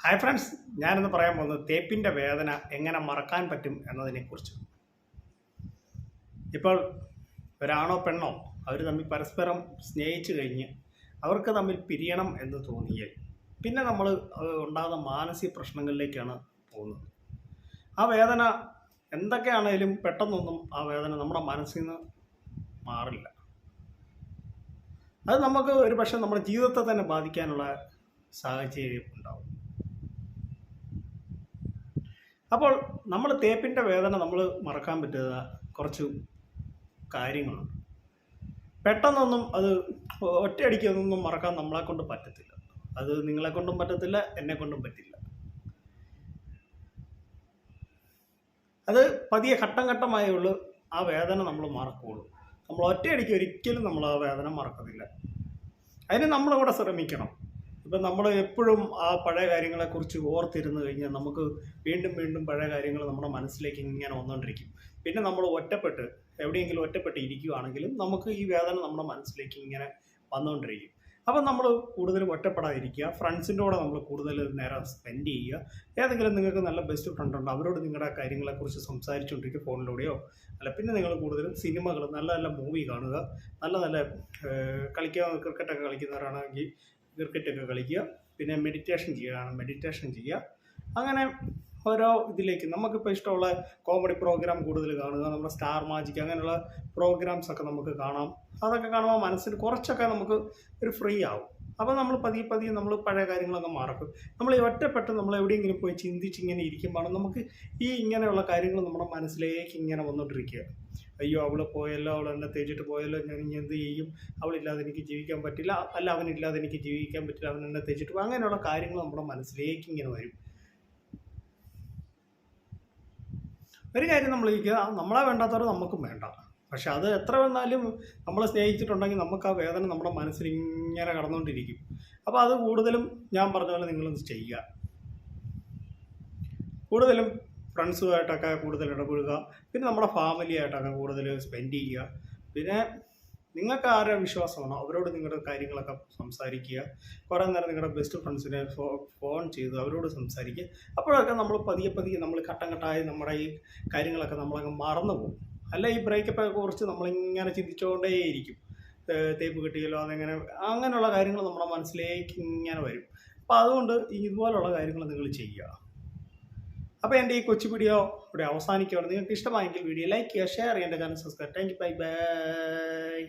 Hi friends, ഞാനിന്ന് പറയാൻ പോകുന്നത് തേപ്പിൻ്റെ വേദന എങ്ങനെ മറക്കാൻ പറ്റും എന്നതിനെക്കുറിച്ച്. ഇപ്പോൾ ഒരാണോ പെണ്ണോ അവർ തമ്മിൽ പരസ്പരം സ്നേഹിച്ചു കഴിഞ്ഞ് അവർക്ക് തമ്മിൽ പിരിയണം എന്ന് തോന്നിയാൽ പിന്നെ നമ്മൾ ഉണ്ടാകുന്ന മാനസിക പ്രശ്നങ്ങളിലേക്കാണ് പോകുന്നത്. ആ വേദന എന്തൊക്കെയാണേലും പെട്ടെന്നൊന്നും ആ വേദന നമ്മുടെ മനസ്സിൽ നിന്ന് മാറില്ല. അത് നമുക്ക് ഒരു പക്ഷേ നമ്മുടെ ജീവിതത്തെ തന്നെ ബാധിക്കാനുള്ള സാഹചര്യം ഉണ്ടാവും. അപ്പോൾ നമ്മൾ തേപ്പിൻ്റെ വേദന നമ്മൾ മറക്കാൻ പറ്റുന്ന കുറച്ച് കാര്യങ്ങളുണ്ട്. പെട്ടെന്നൊന്നും അത് ഒറ്റയടിക്കൊന്നും മറക്കാൻ നമ്മളെ കൊണ്ട് പറ്റത്തില്ല. അത് നിങ്ങളെ കൊണ്ടും പറ്റത്തില്ല, എന്നെ കൊണ്ടും പറ്റില്ല. അത് പതിയെ ഘട്ടം ഘട്ടമായുള്ളൂ ആ വേദന നമ്മൾ മറക്കുകയുള്ളൂ. നമ്മൾ ഒറ്റയടിക്ക് ഒരിക്കലും നമ്മൾ ആ വേദന മറക്കത്തില്ല. അതിന് നമ്മളിവിടെ ശ്രമിക്കണം. ഇപ്പം നമ്മൾ എപ്പോഴും ആ പഴയ കാര്യങ്ങളെക്കുറിച്ച് ഓർത്തിരുന്ന് കഴിഞ്ഞാൽ നമുക്ക് വീണ്ടും വീണ്ടും പഴയ കാര്യങ്ങൾ നമ്മുടെ മനസ്സിലേക്ക് ഇങ്ങനെ വന്നുകൊണ്ടിരിക്കും. പിന്നെ നമ്മൾ എവിടെയെങ്കിലും ഒറ്റപ്പെട്ട് ഇരിക്കുകയാണെങ്കിലും നമുക്ക് ഈ വേദന നമ്മുടെ മനസ്സിലേക്ക് ഇങ്ങനെ വന്നുകൊണ്ടിരിക്കും. അപ്പം നമ്മൾ കൂടുതലും ഒറ്റപ്പെടാതിരിക്കുക, ഫ്രണ്ട്സിൻ്റെ കൂടെ നമ്മൾ കൂടുതൽ നേരം സ്പെൻഡ് ചെയ്യുക. ഏതെങ്കിലും നിങ്ങൾക്ക് നല്ല ബെസ്റ്റ് ഫ്രണ്ട് ഉണ്ട്, അവരോട് നിങ്ങളുടെ കാര്യങ്ങളെക്കുറിച്ച് സംസാരിച്ചുകൊണ്ടിരിക്കുക ഫോണിലൂടെയോ. അല്ല, പിന്നെ നിങ്ങൾ കൂടുതലും സിനിമകൾ, നല്ല നല്ല മൂവി കാണുക, നല്ല നല്ല ക്രിക്കറ്റൊക്കെ കളിക്കുന്നവരാണെങ്കിൽ ക്രിക്കറ്റൊക്കെ കളിക്കുക. പിന്നെ മെഡിറ്റേഷൻ ചെയ്യുക. അങ്ങനെ ഓരോ ഇതിലേക്ക് നമുക്കിപ്പോൾ ഇഷ്ടമുള്ള കോമഡി പ്രോഗ്രാം കൂടുതൽ കാണുക, നമ്മുടെ സ്റ്റാർ മാജിക് അങ്ങനെയുള്ള പ്രോഗ്രാംസൊക്കെ നമുക്ക് കാണാം. അതൊക്കെ കാണുമ്പോൾ മനസ്സിന് കുറച്ചൊക്കെ നമുക്ക് ഒരു ഫ്രീ ആവും. അപ്പോൾ നമ്മൾ പതിയെ നമ്മൾ പഴയ കാര്യങ്ങളൊക്കെ മറക്കും. നമ്മൾ ഈ ഒറ്റപ്പെട്ട് നമ്മൾ എവിടെയെങ്കിലും പോയി ചിന്തിച്ചിങ്ങനെ ഇരിക്കുമ്പോൾ നമുക്ക് ഈ ഇങ്ങനെയുള്ള കാര്യങ്ങൾ നമ്മുടെ മനസ്സിലേക്ക് ഇങ്ങനെ വന്നുകൊണ്ടിരിക്കുക. അയ്യോ, അവൾ പോയല്ലോ, അവൾ എന്നെ തേച്ചിട്ട് പോയല്ലോ, ഞാൻ ഇനി എന്ത് ചെയ്യും, അവളില്ലാതെ എനിക്ക് ജീവിക്കാൻ പറ്റില്ല, അല്ല അവനില്ലാതെ എനിക്ക് ജീവിക്കാൻ പറ്റില്ല, അവൻ എന്നെ തേച്ചിട്ട് പോകും. അങ്ങനെയുള്ള കാര്യങ്ങൾ നമ്മുടെ മനസ്സിലേക്ക് ഇങ്ങനെ വരും. ഒരു കാര്യം നമ്മൾ ഇരിക്കുക, നമ്മളെ വേണ്ടാത്തവർ നമുക്കും വേണ്ട. പക്ഷെ അത് എത്ര വന്നാലും നമ്മളെ സ്നേഹിച്ചിട്ടുണ്ടെങ്കിൽ നമുക്ക് ആ വേദന നമ്മുടെ മനസ്സിൽ ഇങ്ങനെ കടന്നുകൊണ്ടിരിക്കും. അപ്പോൾ അത് കൂടുതലും ഞാൻ പറഞ്ഞ പോലെ നിങ്ങളൊന്ന് ചെയ്യുക. കൂടുതലും ഫ്രണ്ട്സുമായിട്ടൊക്കെ കൂടുതൽ ഇടപെടുക. പിന്നെ നമ്മുടെ ഫാമിലിയായിട്ടൊക്കെ കൂടുതൽ സ്പെൻഡ് ചെയ്യുക. പിന്നെ നിങ്ങൾക്ക് ആരെ വിശ്വാസമാണോ അവരോട് നിങ്ങളുടെ കാര്യങ്ങളൊക്കെ സംസാരിക്കുക. കുറേ നേരം നിങ്ങളുടെ ബെസ്റ്റ് ഫ്രണ്ട്സിനെ ഫോൺ ചെയ്ത് അവരോട് സംസാരിക്കുക. അപ്പോഴൊക്കെ നമ്മൾ പതിയെ നമ്മൾ ഘട്ടം ഘട്ടമായി നമ്മുടെ ഈ കാര്യങ്ങളൊക്കെ നമ്മളങ്ങ് മറന്നു പോകും. അല്ല, ഈ ബ്രേക്കപ്പൊക്കെ കുറിച്ച് നമ്മളിങ്ങനെ ചിന്തിച്ചുകൊണ്ടേയിരിക്കും. തേപ്പ് കിട്ടിയല്ലോ, അങ്ങനെയുള്ള കാര്യങ്ങൾ നമ്മുടെ മനസ്സിലേക്ക് ഇങ്ങനെ വരും. അപ്പോൾ അതുകൊണ്ട് ഇതുപോലുള്ള കാര്യങ്ങൾ നിങ്ങൾ ചെയ്യുക. അപ്പോൾ എൻ്റെ ഈ കൊച്ചു വീഡിയോ ഇവിടെ അവസാനിക്കുകയാണ്. നിങ്ങൾക്ക് ഇഷ്ടമായെങ്കിൽ വീഡിയോ ലൈക്ക് ചെയ്യുക, ഷെയർ ചെയ്യുക, എൻ്റെ channel subscribe. Thank you, bye bye.